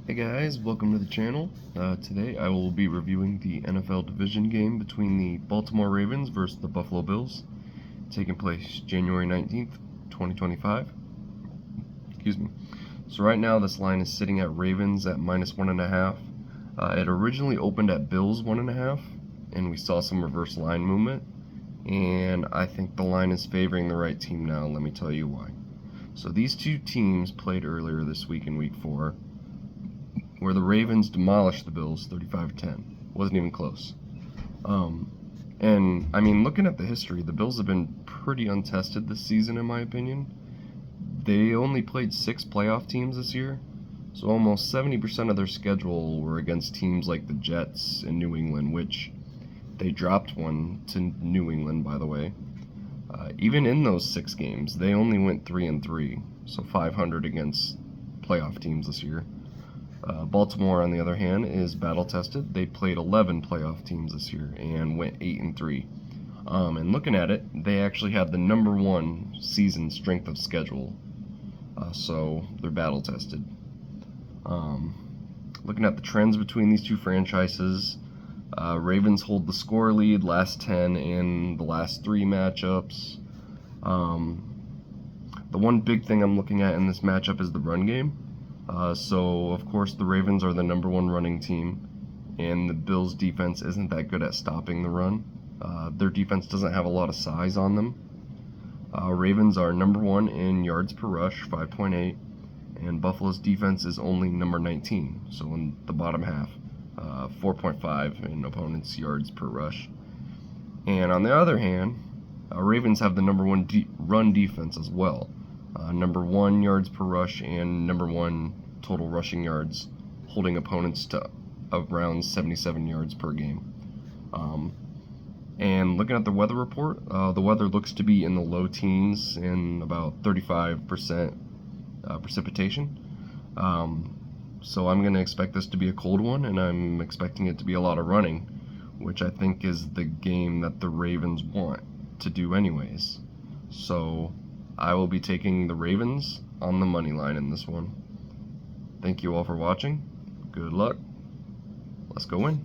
Hey guys, welcome to the channel. Today I will be reviewing the NFL Division game between the Baltimore Ravens versus the Buffalo Bills, taking place January 19th, 2025. Excuse me. So right now this line is sitting at Ravens at -1.5. It originally opened at Bills 1.5, and we saw some reverse line movement, and I think the line is favoring the right team now. Let me tell you why. So these two teams played earlier this week in Week 4, where the Ravens demolished the Bills 35-10. Wasn't even close. And I mean, looking at the history, the Bills have been pretty untested this season, in my opinion. They only played 6 playoff teams this year, so almost 70% of their schedule were against teams like the Jets and New England, which they dropped one to New England, by the way. Even in those 6 games, they only went 3-3, so 500 against playoff teams this year. Baltimore, on the other hand, is battle-tested. They played 11 playoff teams this year and went 8-3. And looking at it, they actually have the #1 season strength of schedule, so they're battle-tested. Looking at the trends between these two franchises, Ravens hold the score lead last 10 in the last 3 matchups. The one big thing I'm looking at in this matchup is the run game. So, of course, the Ravens are the #1 running team, and the Bills' defense isn't that good at stopping the run. Their defense doesn't have a lot of size on them. Ravens are #1 in yards per rush, 5.8, and Buffalo's defense is only number 19, so in the bottom half, 4.5 in opponents' yards per rush. And on the other hand, Ravens have the #1 run defense as well. #1 yards per rush and #1 total rushing yards, holding opponents to around 77 yards per game. And looking at the weather report, the weather looks to be in the low teens and about 35% precipitation. So I'm going to expect this to be a cold one, and I'm expecting it to be a lot of running, which I think is the game that the Ravens want to do anyways. So I will be taking the Ravens on the money line in this one. Thank you all for watching. Good luck. Let's go win.